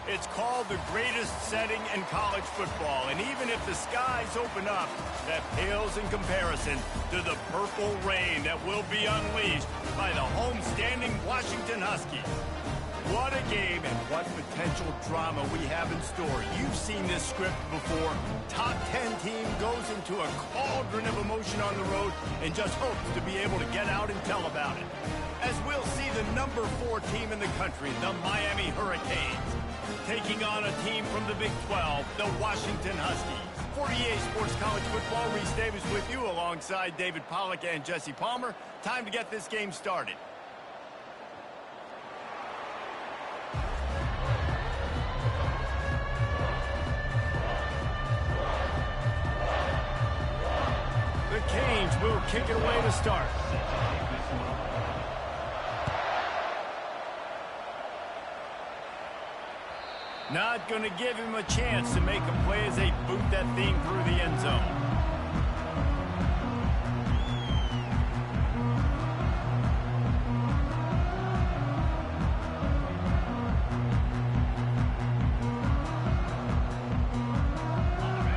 It's called the greatest setting in college football, and even if the skies open up, that pales in comparison to the purple rain that will be unleashed by the homestanding Washington Huskies. What a game and what potential drama we have in store. You've seen this script before. Top 10 team goes into a cauldron of emotion on the road and just hopes to be able to get out and tell about it. As we'll see the number 4 team in the country, the Miami Hurricanes, taking on a team from the Big 12, the Washington Huskies. 48 Sports College Football, Reese Davis with you alongside David Pollack and Jesse Palmer. Time to get this game started. The Canes will kick it away to start. Not going to give him a chance to make a play as they boot that thing through the end zone.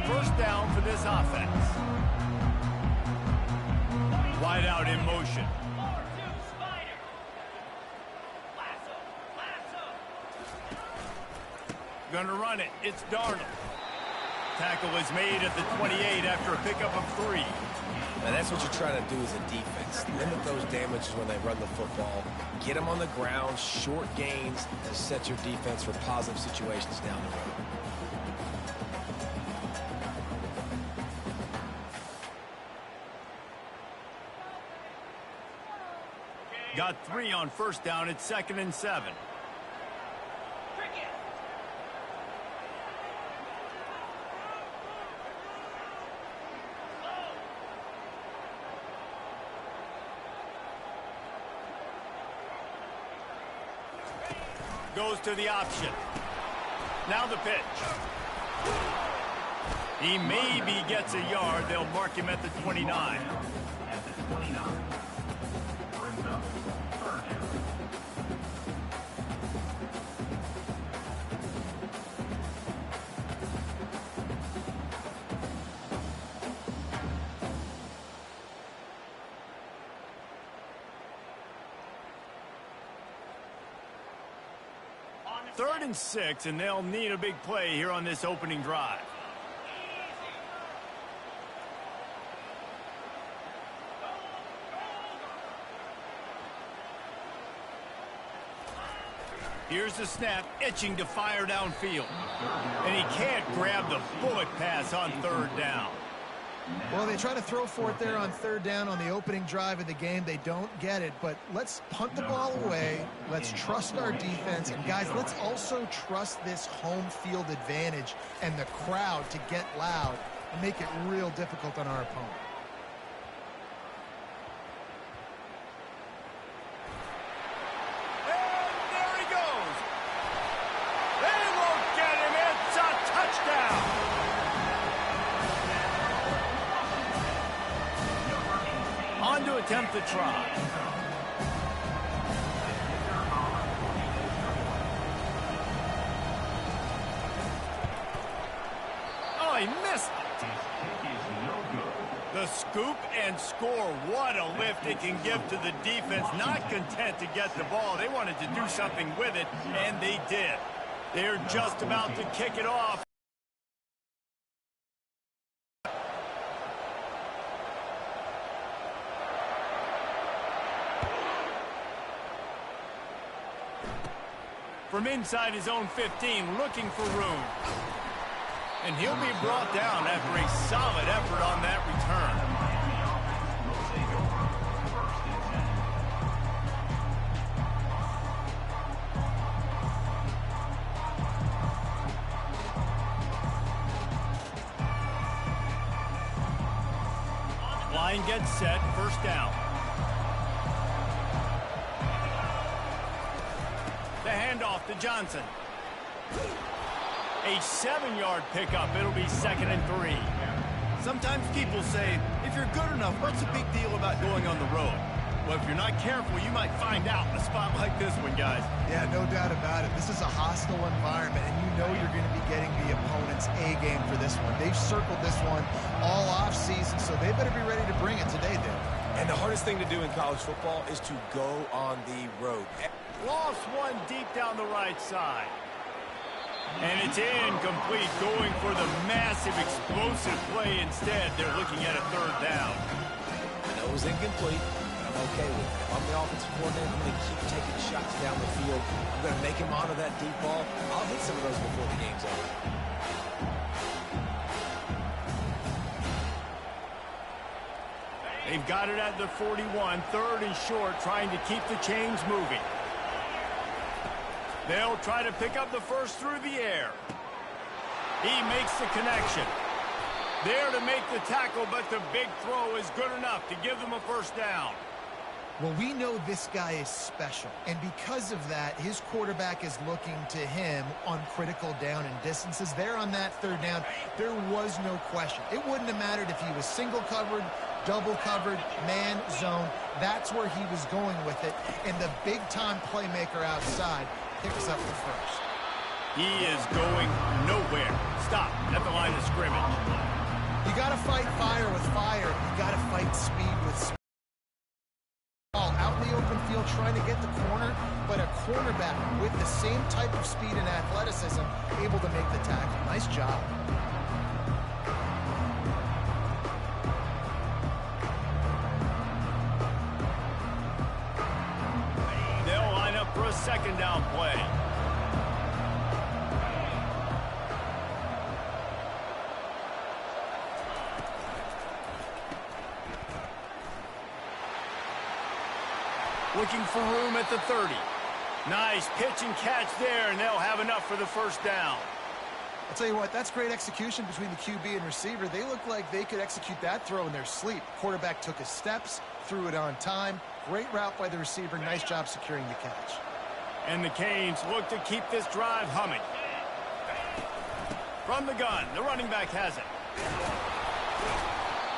First down for this offense. Wide out in motion. Gonna run it. It's Darnold. Tackle is made at the 28 after a pickup of 3. Now that's what you're trying to do as a defense. Limit those damages when they run the football. Get them on the ground, short gains to set your defense for positive situations down the road. Got 3 on first down. It's 2nd and 7. Goes to the option. Now the pitch. He maybe gets a yard. They'll mark him at the 29. Third and 6, and they'll need a big play here on this opening drive. Here's the snap, itching to fire downfield. And he can't grab the bullet pass on 3rd down. Well, they try to throw for it there on 3rd down on the opening drive of the game. They don't get it, but let's punt the ball away. Let's trust our defense. And, guys, let's also trust this home field advantage and the crowd to get loud and make it real difficult on our opponent. And there he goes. They won't get him. It's a touchdown. On to attempt the try. Oh, he missed it. The scoop and score. What a lift it can give to the defense. Not content to get the ball. They wanted to do something with it, and they did. They're just about to kick it off. From inside his own 15, looking for room. And he'll be brought down after a solid effort on that return. Line gets set, first down. The handoff to Johnson. A 7-yard pickup. It'll be 2nd and 3. Sometimes people say, if you're good enough, what's the big deal about going on the road? Well, if you're not careful, you might find out in a spot like this one, guys. Yeah, no doubt about it. This is a hostile environment, and you know you're going to be getting the opponent's A game for this one. They've circled this one all off-season, so they better be ready to bring it today, Dave. And the hardest thing to do in college football is to go on the road. Lost one deep down the right side. And it's incomplete, going for the massive, explosive play instead. They're looking at a third down. I know it was incomplete, but I'm okay with it. If I'm the offensive coordinator, I'm going to keep taking shots down the field. I'm going to make him honor that deep ball. I'll hit some of those before the game's over. They've got it at the 41, third and short, trying to keep the chains moving. They'll try to pick up the first through the air. He makes the connection. There to make the tackle, but the big throw is good enough to give them a first down. Well, we know this guy is special, and because of that, his quarterback is looking to him on critical down and distances. There on that third down, there was no question. It wouldn't have mattered if he was single covered, double covered, man, zone. That's where he was going with it, and the big-time playmaker outside picks up the first. He is going nowhere. Stop at the line of scrimmage. You got to fight fire with fire. You got to fight speed with speed. Out in the open field trying to get the corner, but a cornerback with the same type of speed and athleticism able to make the tackle. Nice job. They'll line up for a second down play. Looking for room at the 30. Nice pitch and catch there, and they'll have enough for the first down. I'll tell you what, that's great execution between the QB and receiver. They look like they could execute that throw in their sleep. Quarterback took his steps, threw it on time. Great route by the receiver. Nice job securing the catch. And the Canes look to keep this drive humming. From the gun, the running back has it.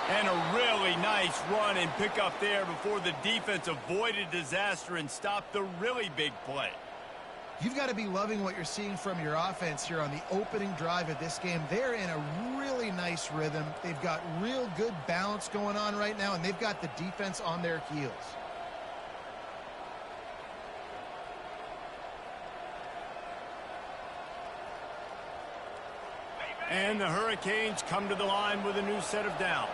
And a really nice run and pick up there before the defense avoided disaster and stopped the really big play. You've got to be loving what you're seeing from your offense here on the opening drive of this game. They're in a really nice rhythm. They've got real good balance going on right now, and they've got the defense on their heels. And the Hurricanes come to the line with a new set of downs.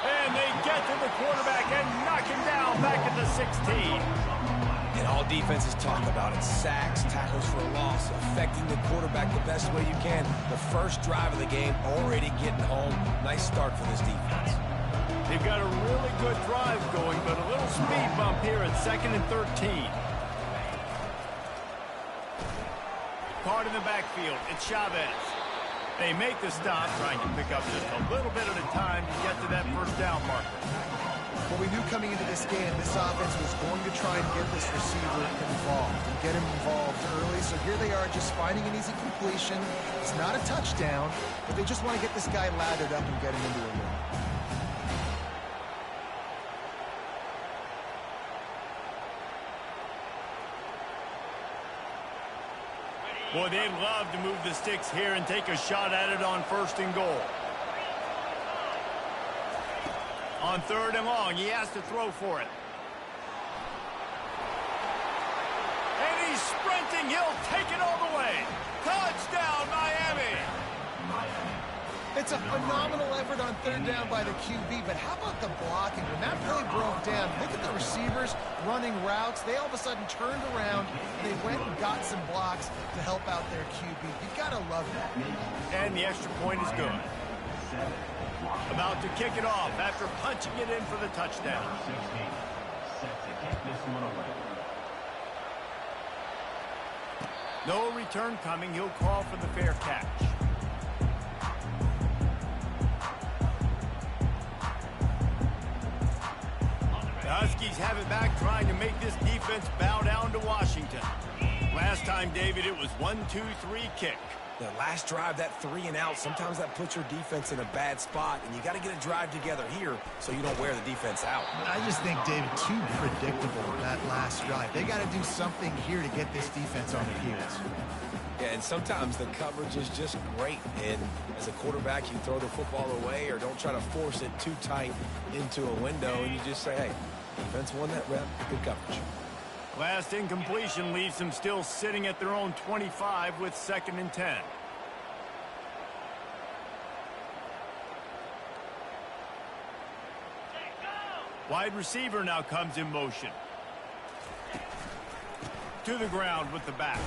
And they get to the quarterback and knock him down back at the 16. And all defenses talk about it. Sacks, tackles for a loss, affecting the quarterback the best way you can. The first drive of the game already getting home. Nice start for this defense. They've got a really good drive going, but a little speed bump here at 2nd and 13. Card in the backfield. It's Chavez. They make the stop, trying to pick up just a little bit at a time to get to that first down marker. Well, we knew coming into this game, this offense was going to try and get this receiver involved and get him involved early. So here they are just finding an easy completion. It's not a touchdown, but they just want to get this guy lathered up and get him into a rhythm. Boy, they'd love to move the sticks here and take a shot at it on 1st and goal. On 3rd and long, he has to throw for it. And he's sprinting. He'll take it all the way. Touchdown, Miami. It's a phenomenal effort on 3rd down by the QB, but how about the blocking? When that play broke down, look at the receivers running routes. They all of a sudden turned around, and they went and got some blocks to help out their QB. You've got to love that. And the extra point is good. About to kick it off after punching it in for the touchdown. No return coming. He'll call for the fair catch. The Huskies have it back, trying to make this defense bow down to Washington. Last time, David, it was 1-2-3 kick. The last drive, that 3 and out, sometimes that puts your defense in a bad spot, and you got to get a drive together here so you don't wear the defense out. I just think, David, too predictable that last drive. They got to do something here to get this defense on their heels. Yeah, and sometimes the coverage is just great, and as a quarterback, you throw the football away or don't try to force it too tight into a window, and you just say, hey, defense won that rep, good coverage. Last incompletion leaves them still sitting at their own 25 with 2nd and 10. Wide receiver now comes in motion. To the ground with the back.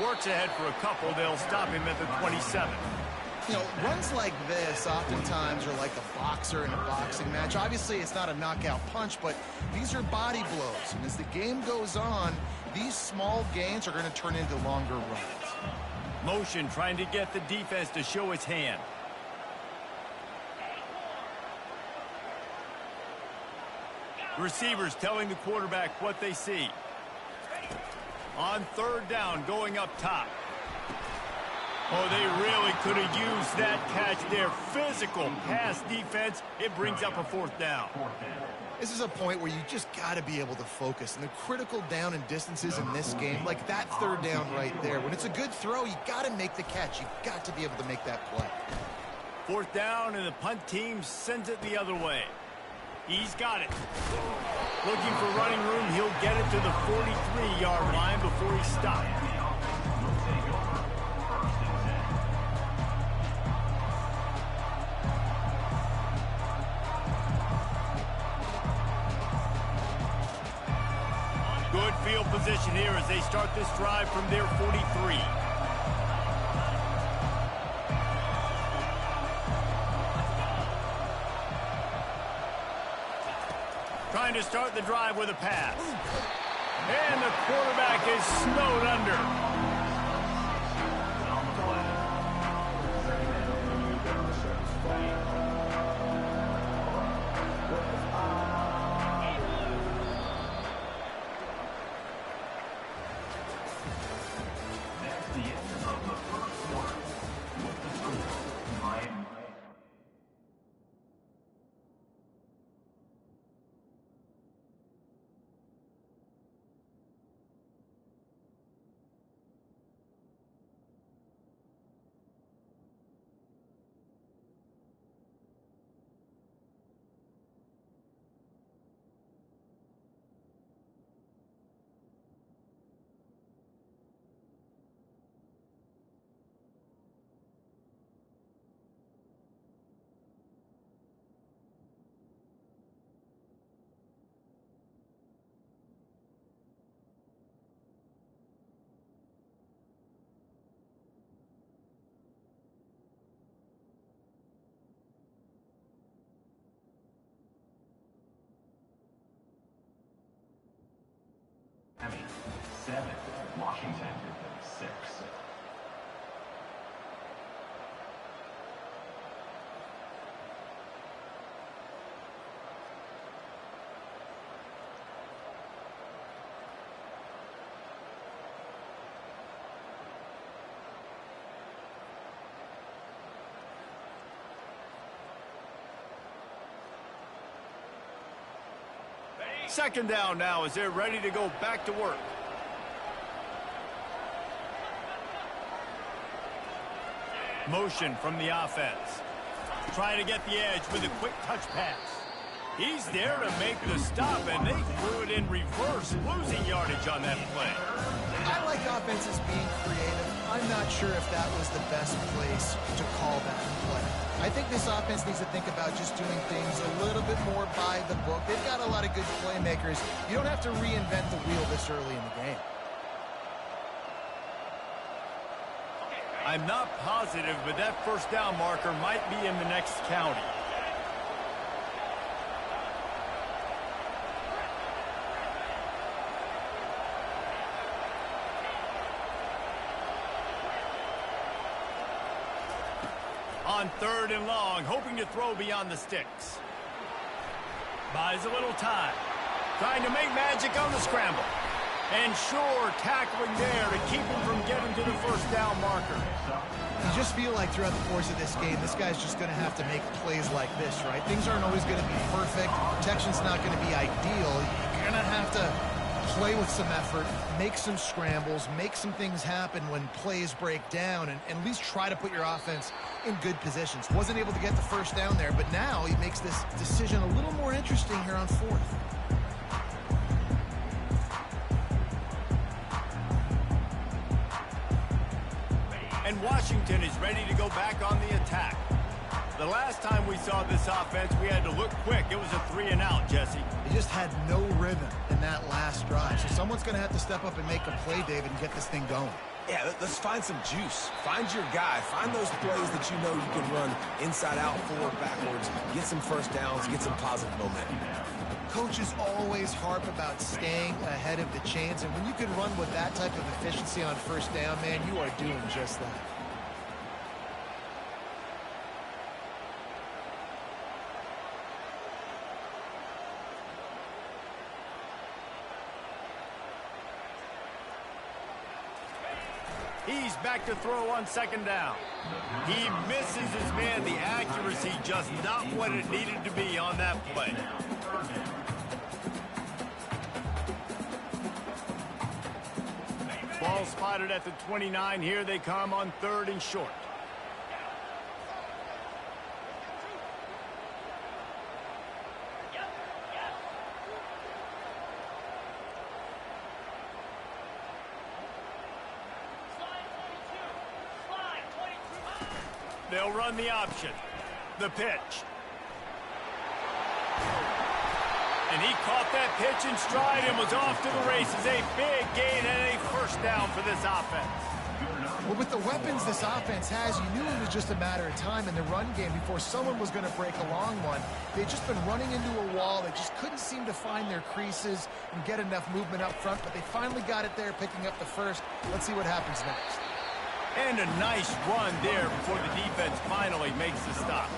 Works ahead for a couple. They'll stop him at the 27. You know, runs like this oftentimes are like a boxer in a boxing match. Obviously, it's not a knockout punch, but these are body blows. And as the game goes on, these small gains are going to turn into longer runs. Motion trying to get the defense to show its hand. Receivers telling the quarterback what they see. On 3rd down, going up top. Oh, they really could have used that catch there. Physical pass defense. It brings up a 4th down. This is a point where you just got to be able to focus. And the critical down and distances in this game, like that 3rd down right there, when it's a good throw, you got to make the catch. You got to be able to make that play. 4th down, and the punt team sends it the other way. He's got it. Looking for running room. He'll get it to the 43-yard line before he stopped. Good field position here as they start this drive from their 43. Trying to start the drive with a pass. And the quarterback is snowed under. Washington, 6. Second down now as they're ready to go back to work. Motion from the offense. Trying to get the edge with a quick touch pass. He's there to make the stop, and they threw it in reverse, losing yardage on that play. I like offenses being creative. I'm not sure if that was the best place to call that play. I think this offense needs to think about just doing things a little bit more by the book. They've got a lot of good playmakers. You don't have to reinvent the wheel this early in the game. I'm not positive, but that first down marker might be in the next county. On 3rd and long, hoping to throw beyond the sticks. Buys a little time. Trying to make magic on the scramble. And sure, tackling there to keep him from getting to the first down marker. You just feel like throughout the course of this game, this guy's just going to have to make plays like this, right? Things aren't always going to be perfect. Protection's not going to be ideal. You're going to have to play with some effort, make some scrambles, make some things happen when plays break down, and at least try to put your offense in good positions. Wasn't able to get the first down there, but now he makes this decision a little more interesting here on fourth. And Washington is ready to go back on the attack. The last time we saw this offense, we had to look quick. It was a 3-and-out, Jesse. They just had no rhythm in that last drive. So someone's going to have to step up and make a play, David, and get this thing going. Yeah, let's find some juice. Find your guy. Find those plays that you know you can run inside out, forward, backwards, get some first downs, get some positive momentum. Coaches always harp about staying ahead of the chains, and when you can run with that type of efficiency on first down, man, you are doing just that. He's back to throw on second down. He misses his man. The accuracy just not what it needed to be on that play. Ball spotted at the 29. Here they come on 3rd and short. They'll run the option. The pitch. And he caught that pitch in stride and was off to the races. A big gain and a first down for this offense. Well, with the weapons this offense has, you knew it was just a matter of time in the run game before someone was going to break a long one. They'd just been running into a wall. They just couldn't seem to find their creases and get enough movement up front, but they finally got it there, picking up the first. Let's see what happens next. And a nice run there before the defense finally makes the stop.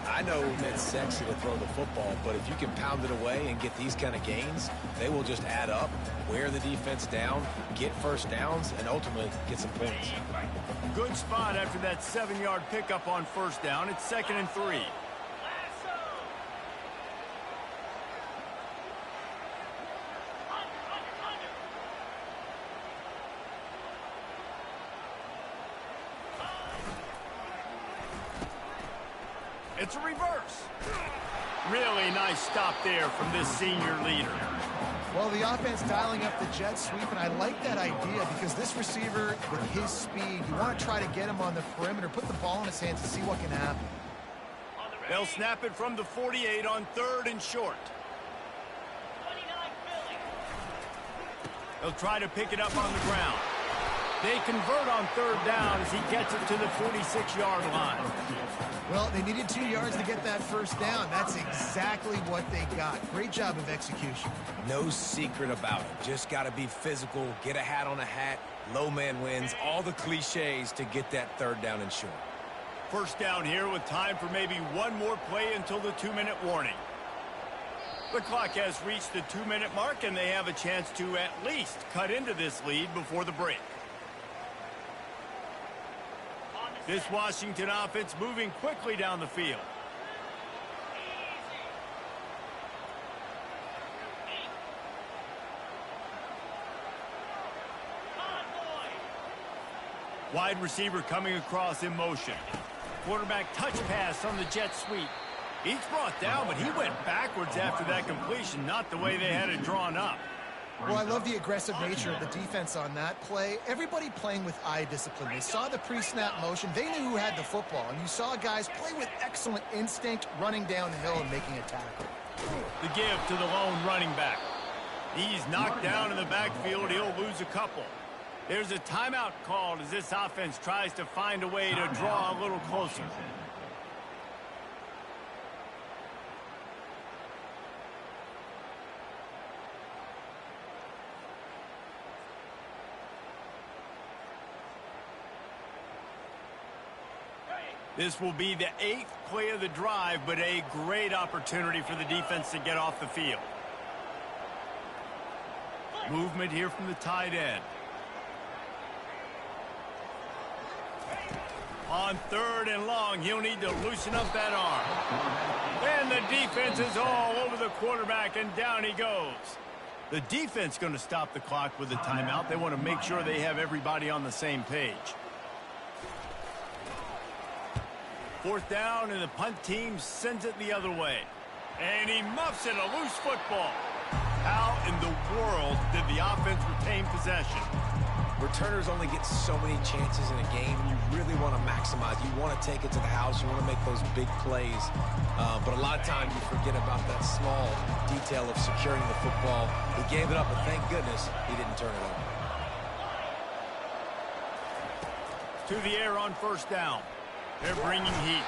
I know it's sexy to throw the football, but if you can pound it away and get these kind of gains, they will just add up, wear the defense down, get first downs, and ultimately get some points. Good spot after that 7-yard pickup on first down. It's 2nd and 3. It's a reverse. Really nice stop there from this senior leader. Well, the offense dialing up the jet sweep, and I like that idea because this receiver, with his speed, you want to try to get him on the perimeter, put the ball in his hands to see what can happen. They'll snap it from the 48 on 3rd and short. They'll try to pick it up on the ground. They convert on 3rd down as he gets it to the 46-yard line. Well, they needed 2 yards to get that first down. That's exactly what they got. Great job of execution. No secret about it. Just got to be physical, get a hat on a hat, low man wins, all the cliches to get that 3rd down and short. First down here with time for maybe one more play until the 2-minute warning. The clock has reached the 2-minute mark, and they have a chance to at least cut into this lead before the break. This Washington offense moving quickly down the field. Wide receiver coming across in motion. Quarterback touch pass on the jet sweep. He's brought down, but he went backwards after that completion, not the way they had it drawn up. Well, I love the aggressive nature of the defense on that play. Everybody playing with eye discipline. They saw the pre-snap motion. They knew who had the football. And you saw guys play with excellent instinct, running down the hill and making a tackle. The give to the lone running back. He's knocked down in the backfield. He'll lose a couple. There's a timeout called as this offense tries to find a way to draw a little closer. This will be the 8th play of the drive, but a great opportunity for the defense to get off the field. Movement here from the tight end. On 3rd and long, he'll need to loosen up that arm. And the defense is all over the quarterback, and down he goes. The defense going to stop the clock with a timeout. They want to make sure they have everybody on the same page. 4th down, and the punt team sends it the other way. And he muffs it, a loose football. How in the world did the offense retain possession? Returners only get so many chances in a game, and you really want to maximize. You want to take it to the house. You want to make those big plays. But a lot of times you forget about that small detail of securing the football. He gave it up, but thank goodness he didn't turn it over. To the air on 1st down. They're bringing heat.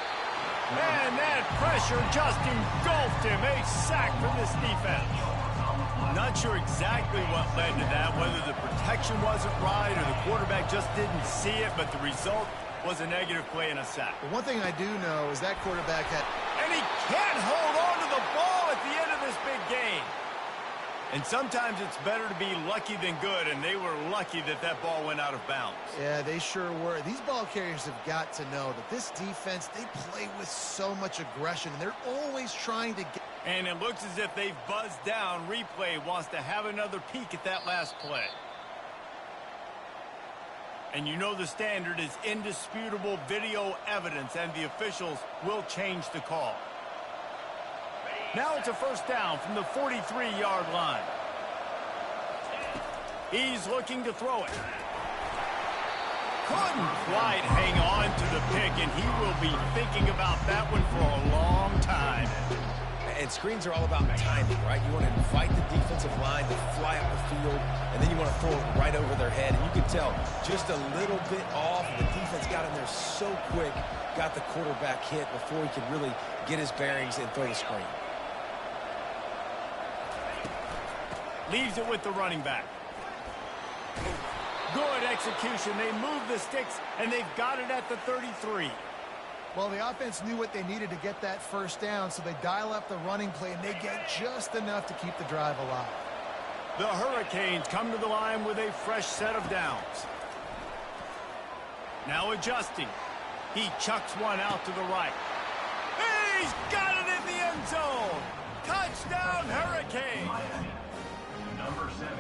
And that pressure just engulfed him. A sack for this defense. Not sure exactly what led to that, whether the protection wasn't right or the quarterback just didn't see it, but the result was a negative play and a sack. But one thing I do know is that quarterback had... And he can't hold on to the ball at the end of this big game. And sometimes it's better to be lucky than good, and they were lucky that that ball went out of bounds. Yeah, they sure were. These ball carriers have got to know that this defense, they play with so much aggression, and they're always trying to get... And it looks as if they've buzzed down. Replay wants to have another peek at that last play. And you know the standard is indisputable video evidence, and the officials will change the call. Now it's a 1st down from the 43-yard line. He's looking to throw it. Couldn't quite hang on to the pick, and he will be thinking about that one for a long time. And screens are all about timing, right? You want to invite the defensive line to fly up the field, and then you want to throw it right over their head. And you can tell just a little bit off. The defense got in there so quick, got the quarterback hit before he could really get his bearings and throw the screen. Leaves it with the running back. Good execution. They move the sticks, and they've got it at the 33. Well, the offense knew what they needed to get that 1st down, so they dial up the running play, and they get just enough to keep the drive alive. The Hurricanes come to the line with a fresh set of downs. Now adjusting. He chucks one out to the right. He's got it in the end zone. Touchdown, Hurricanes.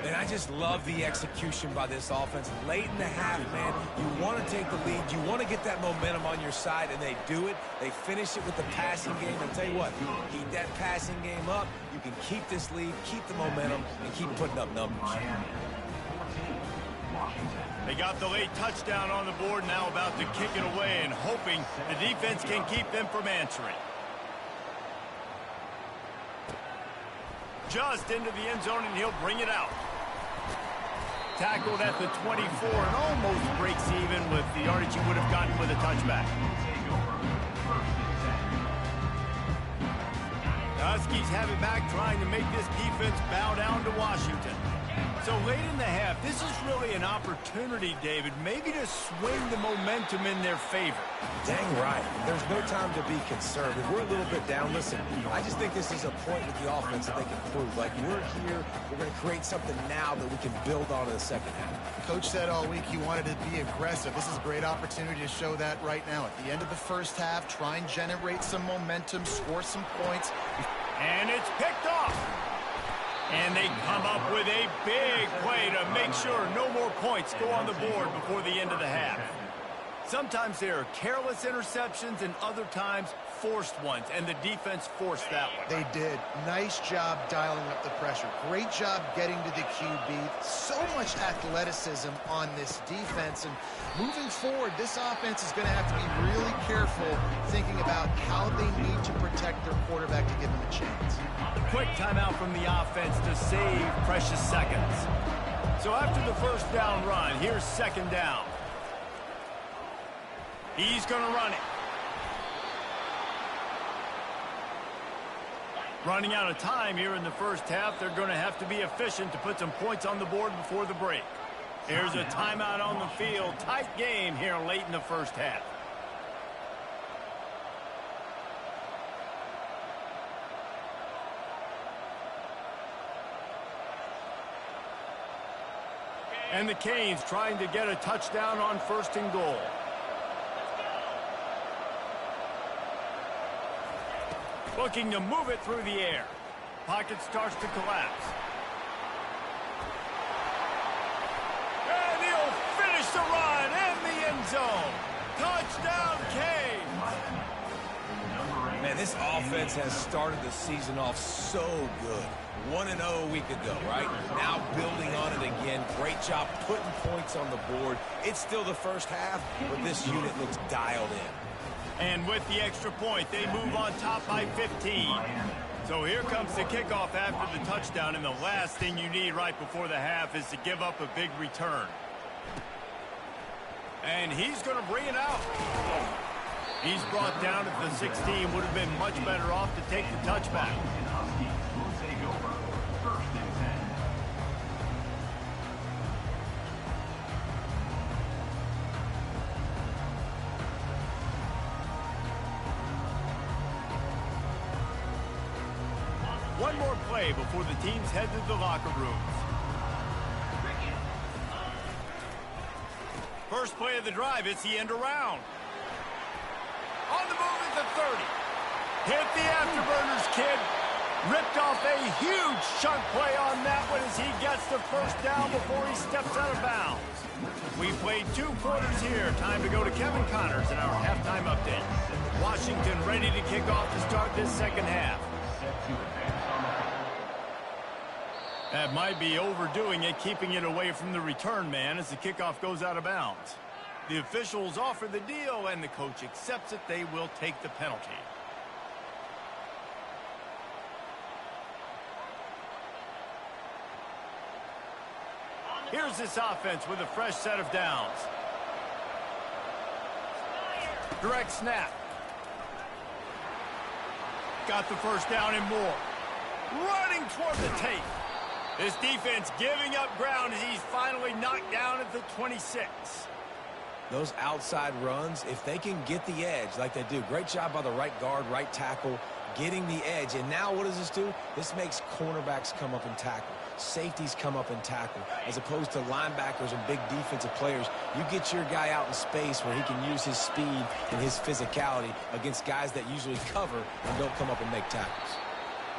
And I just love the execution by this offense. Late in the half, man, you want to take the lead. You want to get that momentum on your side, and they do it. They finish it with the passing game. I'll tell you what, keep that passing game up. You can keep this lead, keep the momentum, and keep putting up numbers. They got the late touchdown on the board, now about to kick it away and hoping the defense can keep them from answering. Just into the end zone, and he'll bring it out. Tackled at the 24 and almost breaks even with the yardage he would have gotten with a touchback. The Huskies have it back, trying to make this defense bow down to Washington. So late in the half, this is really an opportunity, David, maybe to swing the momentum in their favor. Dang right. There's no time to be concerned. If we're a little bit down, listen, I just think this is a point with the offense that they can prove. Like, we're here, we're going to create something now that we can build on in the 2nd half. Coach said all week he wanted to be aggressive. This is a great opportunity to show that right now. At the end of the 1st half, try and generate some momentum, score some points. And it's picked off. And they come up with a big play to make sure no more points go on the board before the end of the half. Sometimes there are careless interceptions and other times forced ones, and the defense forced that one. They did. Nice job dialing up the pressure. Great job getting to the QB. So much athleticism on this defense. And moving forward, this offense is going to have to be really careful thinking about how they need to protect their quarterback to give him a chance. Quick timeout from the offense to save precious seconds. So after the 1st down run, here's 2nd down. He's going to run it. Running out of time here in the 1st half, they're going to have to be efficient to put some points on the board before the break. Here's a timeout on the field. Tight game here late in the 1st half. And the Canes trying to get a touchdown on 1st and goal. Looking to move it through the air. Pocket starts to collapse. And he'll finish the run in the end zone. Touchdown, Canes! Man, this offense has started the season off so good. 1-0 a week ago, right? Now building on it again. Great job putting points on the board. It's still the first half, but this unit looks dialed in. And with the extra point, they move on top by 15. So here comes the kickoff after the touchdown, and the last thing you need right before the half is to give up a big return. And he's going to bring it out. He's brought down at the 16. Would have been much better off to take the touchback. One more play before the teams head to the locker rooms. First play of the drive, it's the end around. On the move at the 30. Hit the afterburners, kid. Ripped off a huge chunk play on that one as he gets the first down before he steps out of bounds. We played 2 quarters here. Time to go to Kevin Connors in our halftime update. Washington ready to kick off to start this second half. That might be overdoing it, keeping it away from the return man as the kickoff goes out of bounds. The officials offer the deal, and the coach accepts it. They will take the penalty. Here's this offense with a fresh set of downs. Direct snap. Got the first down and more. Running toward the tape. This defense giving up ground as he's finally knocked down at the 26. Those outside runs, if they can get the edge like they do, great job by the right guard, right tackle, getting the edge. And now what does this do? This makes cornerbacks come up and tackle. Safeties come up and tackle. As opposed to linebackers and big defensive players, you get your guy out in space where he can use his speed and his physicality against guys that usually cover and don't come up and make tackles.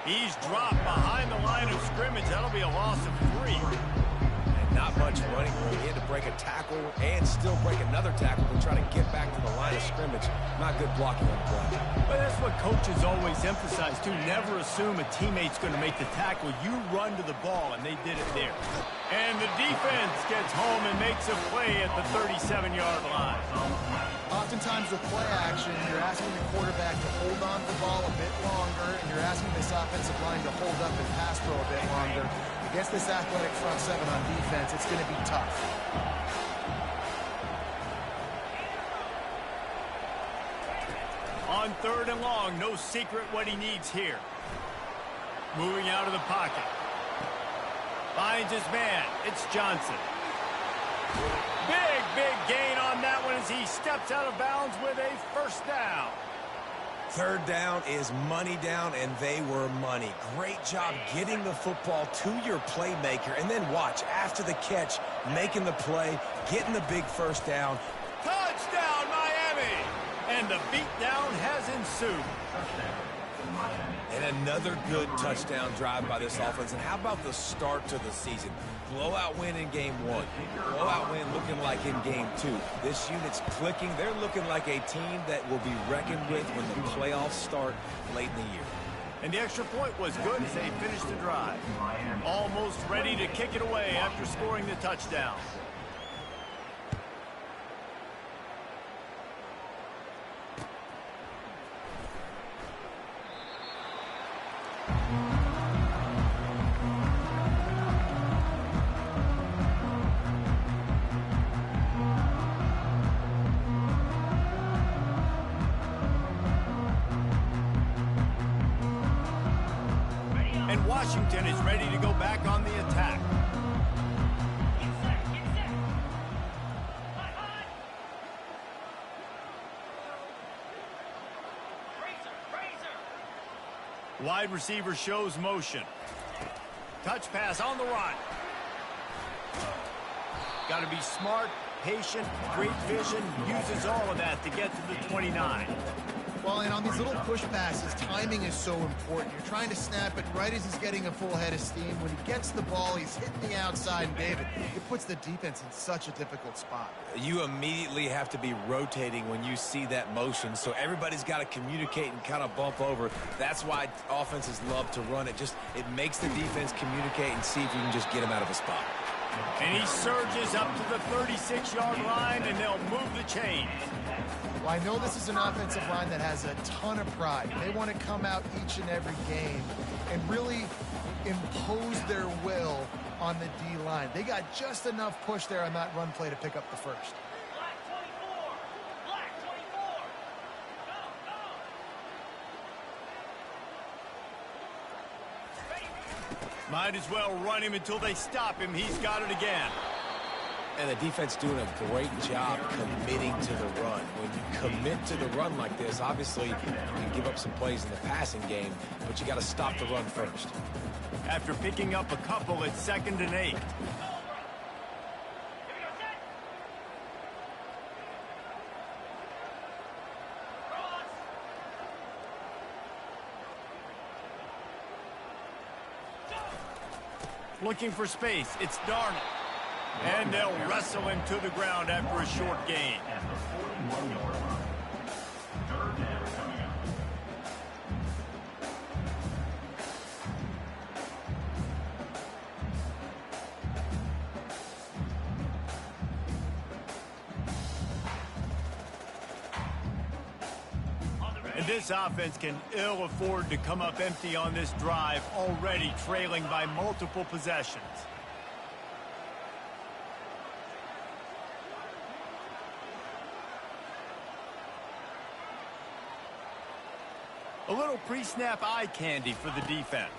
He's dropped behind the line of scrimmage. That'll be a loss of 3. And not much running room. He had to break a tackle and still break another tackle to try to get back to the line of scrimmage. Not good blocking on the play. But that's what coaches always emphasize, too. Never assume a teammate's going to make the tackle. You run to the ball, and they did it there. And the defense gets home and makes a play at the 37-yard line. Oftentimes with play action, you're asking the quarterback to hold on to the ball a bit longer, and you're asking this offensive line to hold up and pass pro a bit longer. Against this athletic front seven on defense, it's going to be tough. On 3rd and long, no secret what he needs here. Moving out of the pocket. Finds his man. It's Johnson. Big gain on that one as he steps out of bounds with a first down. 3rd down is money down, and they were money. Great job getting the football to your playmaker, and then watch, after the catch, making the play, getting the big first down. Touchdown, Miami! And the beatdown has ensued. And another good touchdown drive by this offense. And how about the start to the season? Blowout win in game 1. Blowout win looking like in game 2. This unit's clicking. They're looking like a team that will be reckoned with when the playoffs start late in the year. And the extra point was good as they finished the drive. Almost ready to kick it away after scoring the touchdown. And Washington is ready to go back on the attack. Wide receiver shows motion. Touch pass on the run. Got to be smart, patient, great vision, uses all of that to get to the 29. Well, and on these little push passes, timing is so important. You're trying to snap it right as he's getting a full head of steam. When he gets the ball, he's hitting the outside, and David, it puts the defense in such a difficult spot. You immediately have to be rotating when you see that motion, so everybody's got to communicate and kind of bump over. That's why offenses love to run it. It makes the defense communicate and see if you can just get him out of a spot. And he surges up to the 36-yard line, and they'll move the chains. Well, I know this is an offensive line that has a ton of pride. They want to come out each and every game and really impose their will on the D-line. They got just enough push there on that run play to pick up the first. Might as well run him until they stop him. He's got it again. And the defense doing a great job committing to the run. When you commit to the run like this, obviously you can give up some plays in the passing game, but you got to stop the run first. After picking up a couple, it's 2nd and 8. Looking for space. It's Darnold. And they'll wrestle him to the ground after a short gain. And this offense can ill afford to come up empty on this drive, already trailing by multiple possessions. A little pre-snap eye candy for the defense.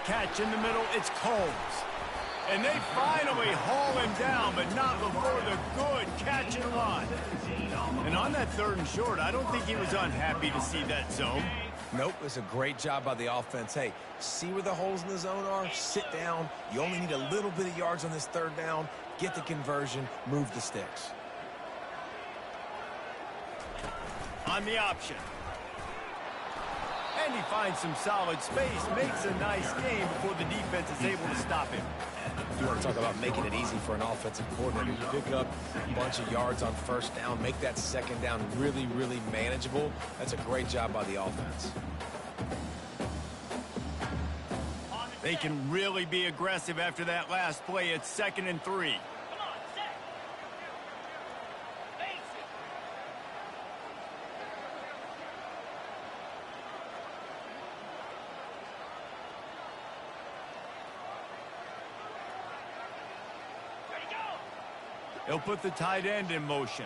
Catch in the middle, it's Combs. And they finally haul him down, but not before the good catch and run. And on that 3rd and short, I don't think he was unhappy to see that zone. Nope, it's a great job by the offense. Hey, see where the holes in the zone are? Sit down. You only need a little bit of yards on this 3rd down. Get the conversion, move the sticks. On the option. And he finds some solid space, makes a nice game before the defense is able to stop him. You want to talk about making it easy for an offensive coordinator. You pick up a bunch of yards on 1st down, make that 2nd down really, really manageable. That's a great job by the offense. They can really be aggressive after that last play. It's 2nd and 3. He'll put the tight end in motion.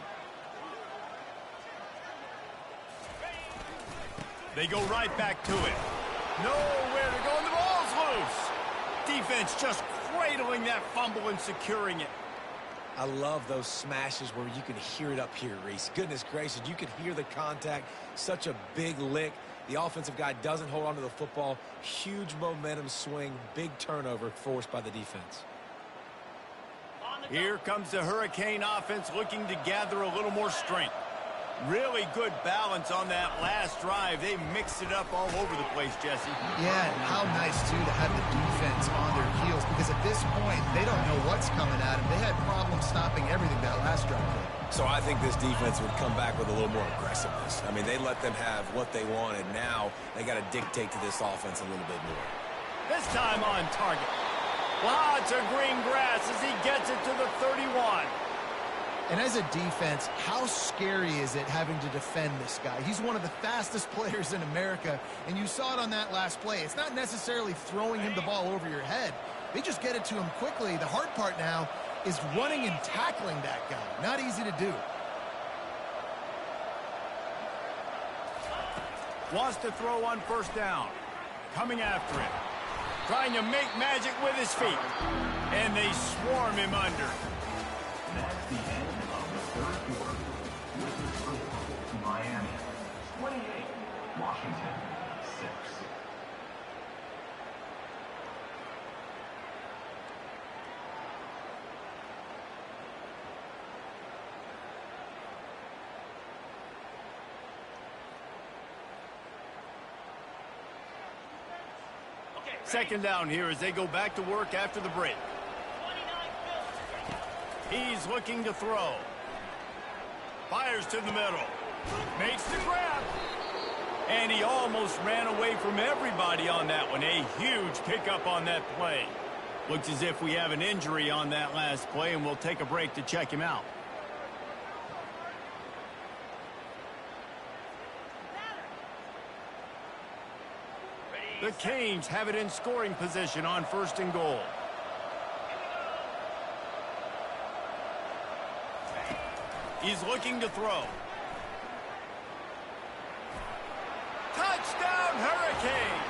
They go right back to it. Nowhere to go, and the ball's loose. Defense just cradling that fumble and securing it. I love those smashes where you can hear it up here, Reese. Goodness gracious, you can hear the contact. Such a big lick. The offensive guy doesn't hold on to the football. Huge momentum swing, big turnover forced by the defense. Here comes the Hurricane offense looking to gather a little more strength. Really good balance on that last drive. They mixed it up all over the place, Jesse. Yeah, and how nice, too, to have the defense on their heels, because at this point, they don't know what's coming at them. They had problems stopping everything that last drive. So I think this defense would come back with a little more aggressiveness. I mean, they let them have what they wanted. Now they got to dictate to this offense a little bit more. This time on target. Lots of green grass as he gets it to the 31. And as a defense, how scary is it having to defend this guy? He's one of the fastest players in America, and you saw it on that last play. It's not necessarily throwing him the ball over your head. They just get it to him quickly. The hard part now is running and tackling that guy. Not easy to do. Wants to throw on 1st down. Coming after it. Trying to make magic with his feet. And they swarm him under. That's the end of the 3rd quarter. With the score, Miami 28, Washington 6. Second down here as they go back to work after the break. He's looking to throw. Fires to the middle. Makes the grab. And he almost ran away from everybody on that one. A huge pickup on that play. Looks as if we have an injury on that last play, and we'll take a break to check him out. The Canes have it in scoring position on 1st and goal. He's looking to throw. Touchdown, Hurricanes!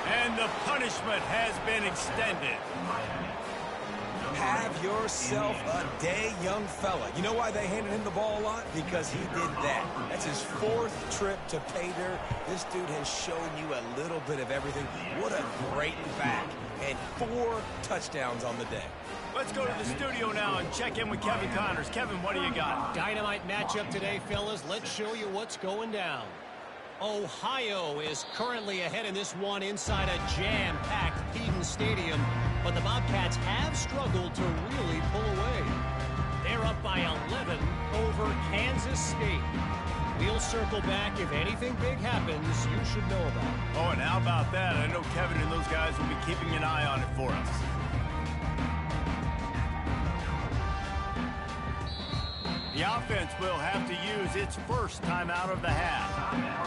And the punishment has been extended. Have yourself a day, young fella. You know why they handed him the ball a lot? Because he did that. That's his 4th trip to pay dirt. This dude has shown you a little bit of everything. What a great back. And 4 touchdowns on the day. Let's go to the studio now and check in with Kevin Connors. Kevin, what do you got? Dynamite matchup today, fellas. Let's show you what's going down. Ohio is currently ahead in this one inside a jam-packed Eden Stadium, but the Bobcats have struggled to really pull away. They're up by 11 over Kansas State. We'll circle back. If anything big happens, you should know about it. Oh, and how about that? I know Kevin and those guys will be keeping an eye on it for us. The offense will have to use its first timeout of the half.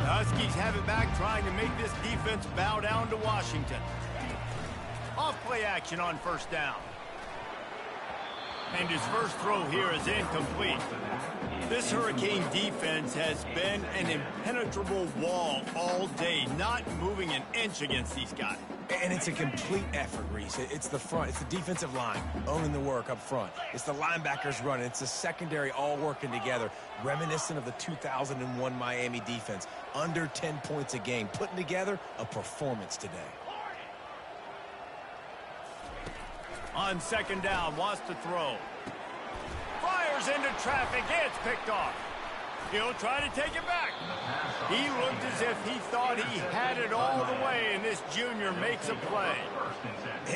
Huskies have it back, trying to make this defense bow down to Washington. Off play action on 1st down. And his first throw here is incomplete. This Hurricane defense has been an impenetrable wall all day, not moving an inch against these guys. And it's a complete effort, Reese. It's the front. It's the defensive line owning the work up front. It's the linebackers running. It's the secondary all working together, reminiscent of the 2001 Miami defense. Under 10 points a game, putting together a performance today. On 2nd down, wants to throw. Fires into traffic. It's picked off. He'll try to take it back. He looked as if he thought he had it all the way, and this junior makes a play.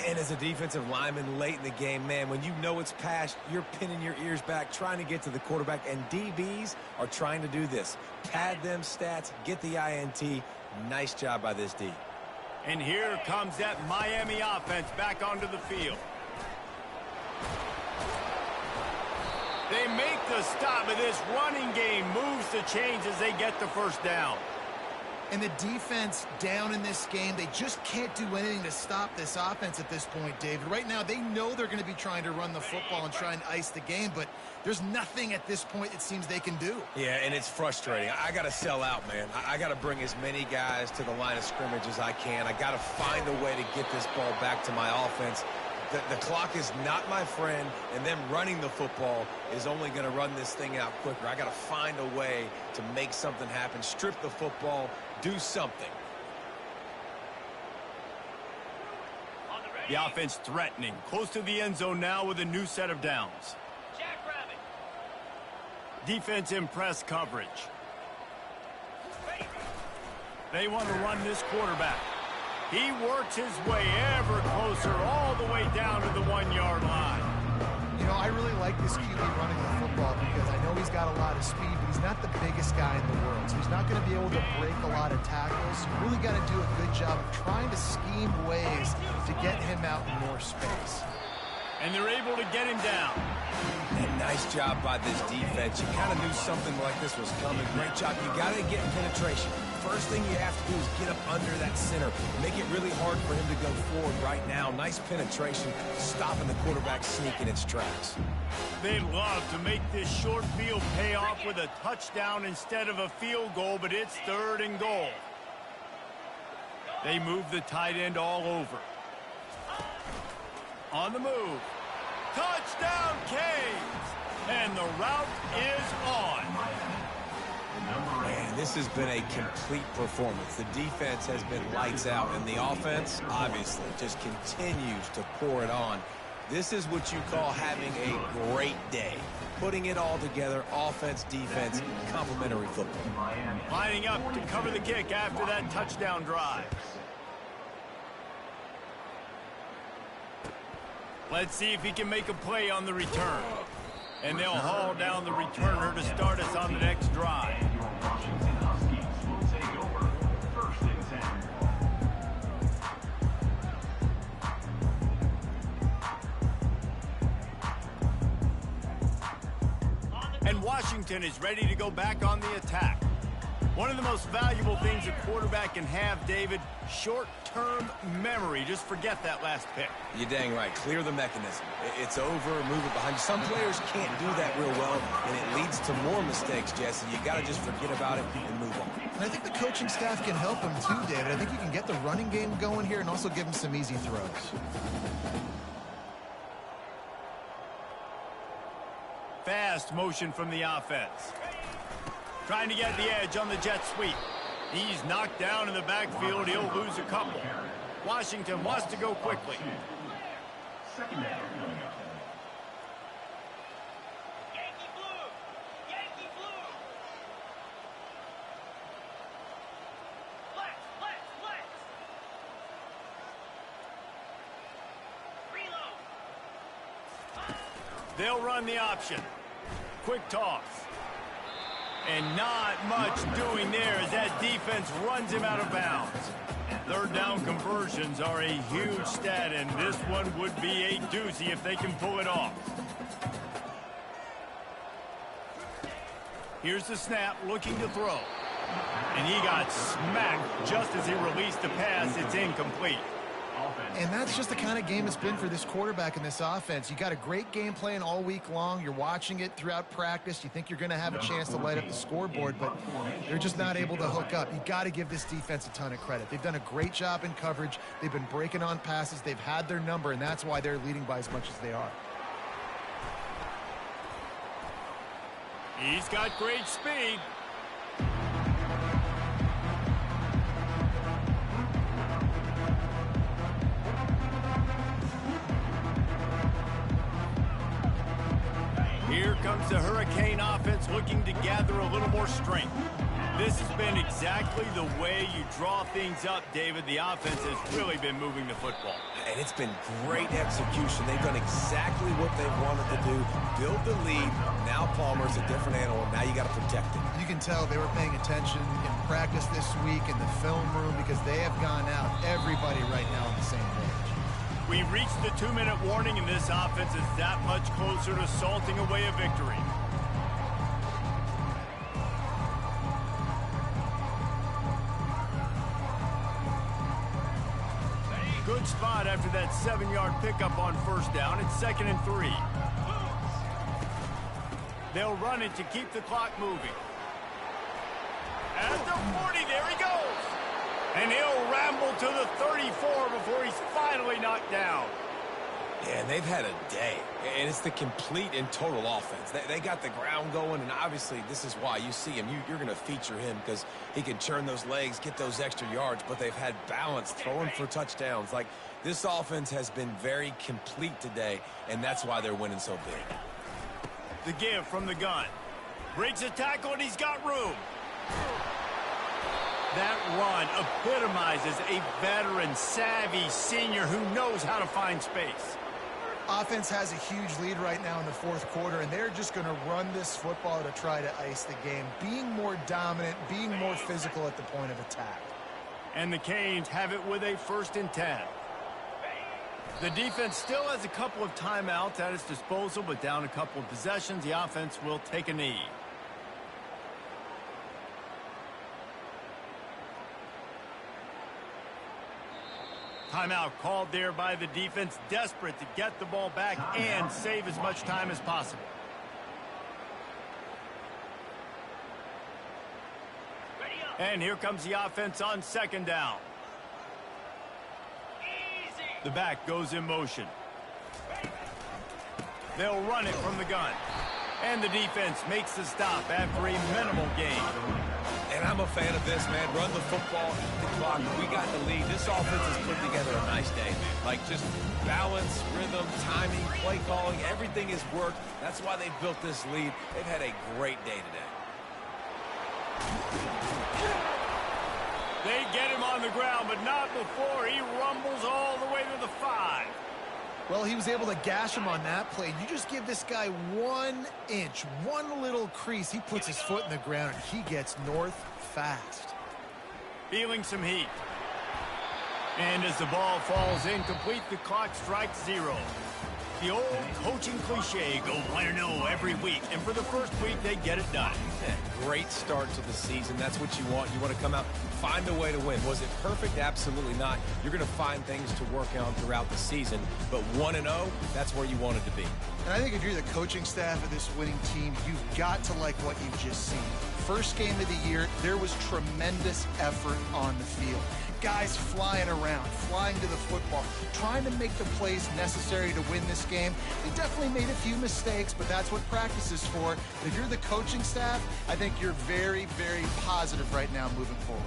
And as a defensive lineman late in the game, man, when you know it's past, you're pinning your ears back, trying to get to the quarterback, and DBs are trying to do this. Pad them stats, get the INT. Nice job by this D. And here comes that Miami offense back onto the field. They make the stop, but this running game moves the chains as they get the 1st down. And the defense down in this game, they just can't do anything to stop this offense at this point, David. Right now, they know they're going to be trying to run the football and try and ice the game, but there's nothing at this point it seems they can do. Yeah, and it's frustrating. I got to sell out, man. I got to bring as many guys to the line of scrimmage as I can. I got to find a way to get this ball back to my offense. The clock is not my friend, and them running the football is only going to run this thing out quicker. I got to find a way to make something happen, strip the football, do something. The offense threatening, close to the end zone now with a new set of downs. Defense in press coverage. They want to run this quarterback. He works his way ever closer all the way down to the 1-yard line. You know, I really like this QB running the football because I know he's got a lot of speed, but he's not the biggest guy in the world. So he's not going to be able to break a lot of tackles. You really got to do a good job of trying to scheme ways to get him out in more space. And they're able to get him down. And nice job by this defense. You kind of knew something like this was coming. Great job. You got to get penetration. First thing you have to do is get up under that center. Make it really hard for him to go forward right now. Nice penetration, stopping the quarterback sneak in its tracks. They'd love to make this short field pay off with a touchdown instead of a field goal, but it's 3rd and goal. They move the tight end all over. On the move. Touchdown, Canes! And the route is on. Man, this has been a complete performance. The defense has been lights out, and the offense, obviously, just continues to pour it on. This is what you call having a great day. Putting it all together, offense, defense, complementary football. Lining up to cover the kick after that touchdown drive. Let's see if he can make a play on the return. And they'll haul down the returner to start us on the next drive. Your Washington Huskies will take over 1st and 10. And Washington is ready to go back on the attack. One of the most valuable things a quarterback can have, David, short-term memory. Just forget that last pick. You're dang right. Clear the mechanism. It's over, move it behind you. Some players can't do that real well, and it leads to more mistakes, Jesse. You got to just forget about it and move on. And I think the coaching staff can help him too, David. I think you can get the running game going here and also give him some easy throws. Fast motion from the offense. Trying to get the edge on the jet sweep. He's knocked down in the backfield. He'll lose a couple. Washington wants to go quickly. Second down coming up. Yankee blue! Yankee blue! Flex, flex, flex! Reload! They'll run the option. Quick toss. And not much doing there as that defense runs him out of bounds. Third down conversions are a huge stat, and this one would be a doozy if they can pull it off. Here's the snap, looking to throw. And he got smacked just as he released the pass. It's incomplete. And that's just the kind of game it's been for this quarterback in this offense. You got a great game plan all week long. You're watching it throughout practice. You think you're going to have a chance to light up the scoreboard, but they're just not able to hook up. You got to give this defense a ton of credit. They've done a great job in coverage. They've been breaking on passes. They've had their number, and that's why they're leading by as much as they are. He's got great speed. Here comes the Hurricane offense looking to gather a little more strength. This has been exactly the way you draw things up, David. The offense has really been moving the football. And it's been great execution. They've done exactly what they wanted to do. Build the lead. Now Palmer's a different animal. Now you got to protect him. You can tell they were paying attention in practice this week in the film room because they have gone out, everybody right now on the same page. We reached the 2-minute warning, and this offense is that much closer to salting away a victory. Good spot after that 7-yard pickup on first down. It's 2nd and 3. They'll run it to keep the clock moving. At the 40, there he goes. And he'll ramble to the 34 before he's finally knocked down. Yeah, and they've had a day. And it's the complete and total offense. They got the ground going, and obviously this is why you see him. You're going to feature him because he can churn those legs, get those extra yards, but they've had balance, throwing for touchdowns. Like, this offense has been very complete today, and that's why they're winning so big. The give from the gun. Breaks a tackle, and he's got room. That run epitomizes a veteran, savvy senior who knows how to find space. Offense has a huge lead right now in the fourth quarter, and they're just going to run this football to try to ice the game, being more dominant, being more physical at the point of attack. And the Canes have it with a 1st and 10. The defense still has a couple of timeouts at its disposal, but down a couple of possessions, the offense will take a knee. Timeout called there by the defense, desperate to get the ball back and save as much time as possible. And here comes the offense on 2nd down. The back goes in motion. They'll run it from the gun. And the defense makes the stop after a minimal gain. And I'm a fan of this, man. Run the football, the clock. We got the lead. This offense has put together a nice day, man. Like, just balance, rhythm, timing, play calling, everything has worked. That's why they've built this lead. They've had a great day today. They get him on the ground, but not before he rumbles all the way to the 5. Well, he was able to gash him on that play. You just give this guy 1 inch, one little crease. He puts his foot in the ground, and he gets north fast. Feeling some heat. And as the ball falls incomplete, the clock strikes 0. The old coaching cliche, go 1-0 every week. And for the first week, they get it done. Yeah, great start to the season. That's what you want. You want to come out, find a way to win. Was it perfect? Absolutely not. You're going to find things to work on throughout the season. But 1-0, that's where you wanted to be. And I think if you're the coaching staff of this winning team, you've got to like what you've just seen. First game of the year, there was tremendous effort on the field. Guys flying around, flying to the football, trying to make the plays necessary to win this game. They definitely made a few mistakes, but that's what practice is for. If you're the coaching staff, I think you're very, very positive right now moving forward.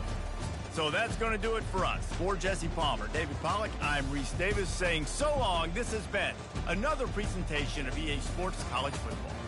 So that's going to do it for us. For Jesse Palmer, David Pollack, I'm Reese Davis saying so long. This has been another presentation of EA Sports College Football.